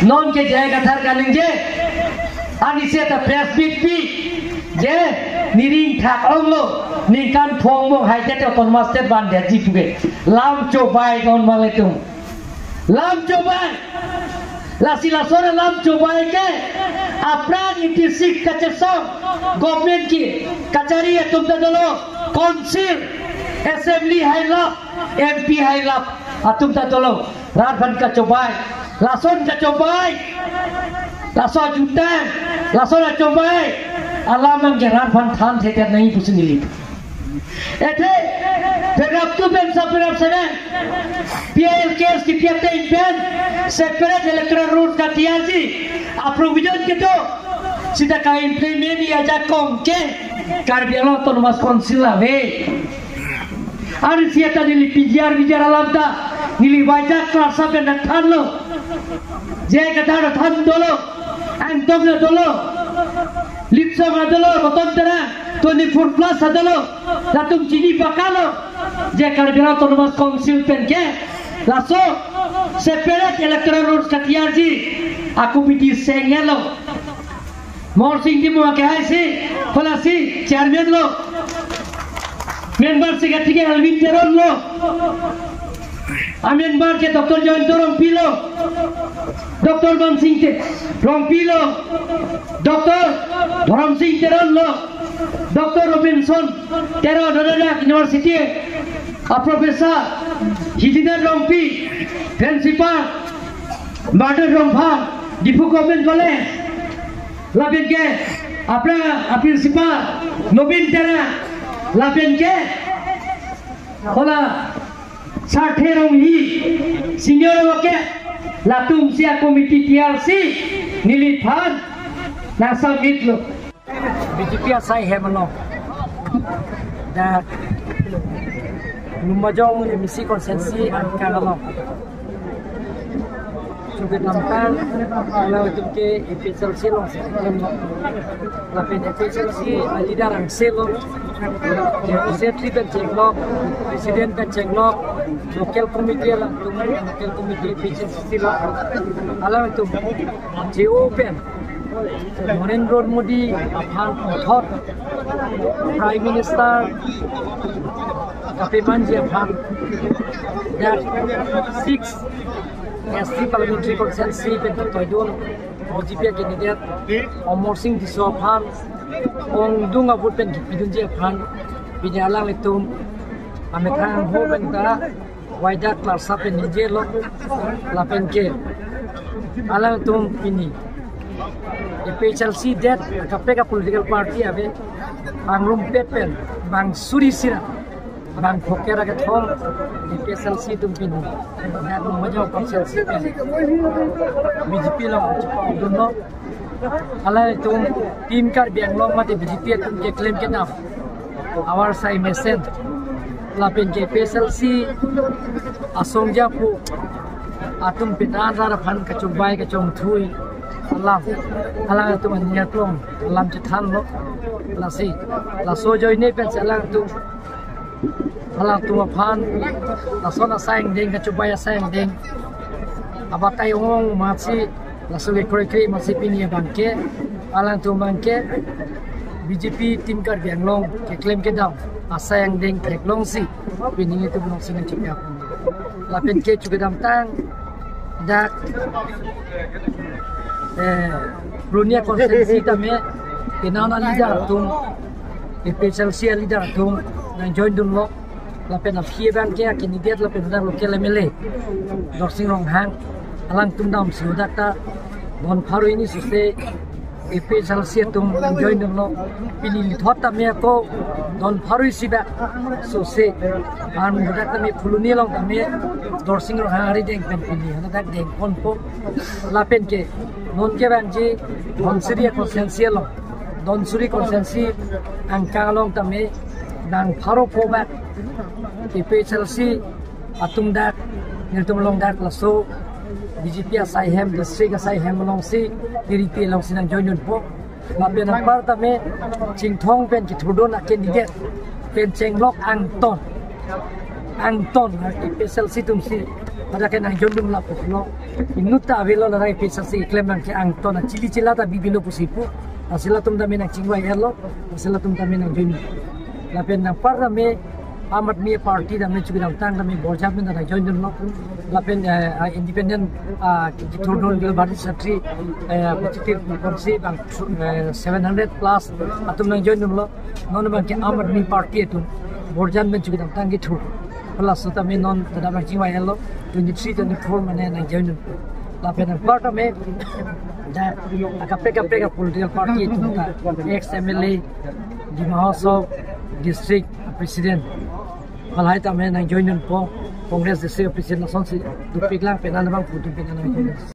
non ke jaya kathar kaling je ani se ta press bit pi je niring thak onglo nikan phong mong hai te ton master ban de ji puge lam cobai kon maletum lam cobai la sila sore lam cobai ke apran itisik kacesong government ki kachari tum ta dolo council assembly hai lap MP hai lap atum ta dolo radhan ka cobai lason ka cobai laso jutan lason ka cobai alam ang jaran fan than the ter nahi kuch nili ete perap tu ben saperap sana PIL case ki piate in pen separate electoral rules ka tiasi approvision ke to sida ka implement ya ja kom ke karbialo autonomous council ave ar siata nili pijar bijar alam ta nili wajak klasa ben than lo je kadar than dolo antom na dolo Lipsong adalo, roton tera, 24 plus adalo, latum cini bakalo, je karbira autonomous council pen ke, laso separate electoral rules katiarji, aku piti sengelo, mor sing di mua ke hai si, kola si chairman lo, member secretary ke Alvin Teron lo, amin bar ke Dr. Jointo Rompilo, Dr. Mansing te Rompilo, Dr. Dharam Singh Teron lo, Dr. Robinson Teron Dadadak University, a Professor Hidina Rompi, Principal Martin Rompa, Dipu Government College, Lapin ke, a Principal Nobin Tera, Lapin ke, Hola, Sathe Romhi, Senior Wake, Latum Sia Committee TRC, Nilithan, Nasa Mitlo. BJP asai hemano. Da lumajong emisi konsensi angkalo. Juga nampan kalau itu ke FSLC long sebelum lapin FSLC leader ang selo secretary penceklok presiden penceklok local committee lah local committee FSLC lah alam itu open Narendra Modi aphan thot Prime Minister Kapi Manji aphan that 6 SC Parliamentary Consensus bentuk toidon BJP candidate Omor Singh Disophan Ong Dung Abut pen Pidun Japhan Binyalang itu Amerika ho benta Wajak Larsa pen Nijelo Lapen ke Alang itu ini PHLC that KPK political party ave Bang Rumpet pen Bang Suri Sira Bang Pokera ke thom PSLC tumpin nak maju PSLC BJP long dunno ala itu tim kar Bangalore mate BJP tum ke claim ke na our sai mesen lapin ke PSLC asongja pu atum pitan ra phan ka chumbai ka chom thui alam ala tu anya tlong alam chithan lo lasi laso joy ne pen alang tu alang tu phan laso na sang ding ka chubaya sang ding abatai ong matsi laso ke kre matsi pini bangke alang tu bangke BJP tim kar Bangalore ke claim ke dam asang ding theklong si pini itu belum sing chupya lapin ke chugedam tang dak Brunia konsensi tame kenana leader tum PSLC leader tum nang join dun lo lapen na ban ke candidate lapen na local MLA Dorsing Rong Hang alang tum dam siudata bon pharu ini suse PSLC tum join dun lo pili thota me ko don pharu siba suse an mudak tame fuluni long tame Dorsing Rong Hang ari deng pen pili hana dak deng konpo lapen ke non ke banji donsuri konsensi lo donsuri konsensi angka long tame dang pharo pobat PSLC atum dak nirtum long dak laso BJP asai hem district asai hem long si diriti long sinang join po lapen par tame chingthong pen ki thudon a candidate pen chenglok angton PSLC tum si pada kan ang jondo mula pulo inuta avelo na rai pesa si claim nang ke ang to na chili chilata bibilo pusipo asila tum dami nang chingwai hello asila tum dami nang join lapen nang parra me amat me party da me chugi nang tang da me borjam me na join no lapen independent total bill body secretary positive policy bang 700 plus atum nang join no non bang ke amat me party tu borjam me chugi nang tang gi thu plus ta me non da bang chingwai hello 23 24 mane nang join lapen nang parta me da kapre political party itu ex MLA di Mahasab district president malai ta me nang join po Congress district president sonsi dupiklang penana bang putu penana